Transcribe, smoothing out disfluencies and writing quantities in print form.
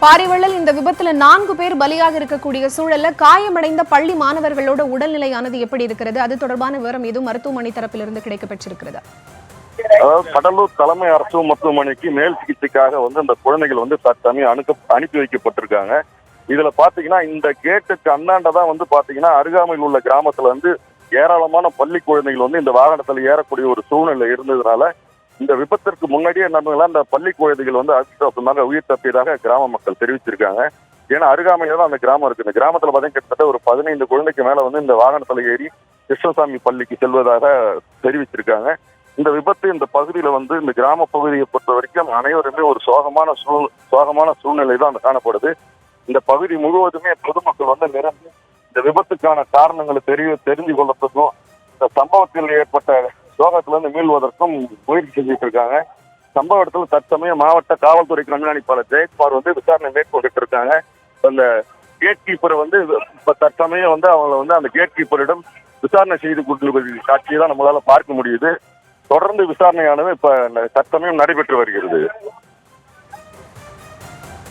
பாரிவள்ளல் இந்த விபத்துல 4 பேர் பலியாக இருக்கக்கூடிய சூழல்ல காயமடைந்த பள்ளி மாணவர்களோட உடல்நிலையானது எப்படி இருக்கிறது? அது தொடர்பான விவரம் எதுவும் மருத்துவமனை தரப்பிலிருந்து கிடைக்கப்பெற்றிருக்கிறதா? கடலூர் தலைமை அரசு மருத்துவமனைக்கு மேல் சிகிச்சைக்காக இந்த குழந்தைகள் தற்சமயம் அனுப்பி வைக்கப்பட்டிருக்காங்க. இதுல பாத்தீங்கன்னா இந்த கேட்டுக்கு அண்ணாண்டதான் பாத்தீங்கன்னா அருகாமையில் உள்ள கிராமத்துல ஏராளமான பள்ளி குழந்தைகள் இந்த வாகனத்துல ஏறக்கூடிய ஒரு சூழ்நிலை இருந்ததுனால இந்த விபத்திற்கு முன்னாடியே அந்த பள்ளி குழந்தைகள் அதிர்ஷ்டவசமாக உயிர் தப்பியதாக கிராம மக்கள் தெரிவிச்சிருக்காங்க. ஏன்னா அருகாமையில தான் அந்த கிராமம் இருக்கு. இந்த கிராமத்துல பாத்தீங்கன்னா கிட்டத்தட்ட ஒரு 15 குழந்தைக்கு மேல இந்த வாகனத்துல ஏறி கிருஷ்ணசாமி பள்ளிக்கு செல்வதாக தெரிவிச்சிருக்காங்க. இந்த விபத்து இந்த பகுதியில இந்த கிராம பகுதியை பொறுத்த வரைக்கும் அனைவருமே ஒரு சோகமான சூழ்நிலை தான் காணப்படுது. இந்த பகுதி முழுவதுமே பொதுமக்கள் நிரம்பி இந்த விபத்துக்கான காரணங்களை தெரிந்து கொள்றதுக்கும் இந்த சம்பவத்தில் ஏற்பட்ட சோகத்திலிருந்து மீள்வதற்கும் முயற்சி செஞ்சுட்டு இருக்காங்க. சம்பவ இடத்துல தற்சமயம் மாவட்ட காவல்துறை கண்காணிப்பாளர் ஜெயக்குமார் விசாரணை மேற்கொண்டுட்டு இருக்காங்க. அந்த கேட் கீப்பர் தற்சமயம் அவங்க அந்த கேட் கீப்பரிடம் விசாரணை செய்து கொண்டிருக்கிற காட்சியை தான் நம்மளால பார்க்க முடியுது. தொடர்ந்து விசாரணையானது இப்ப தற்சமயம் நடைபெற்று வருகிறது.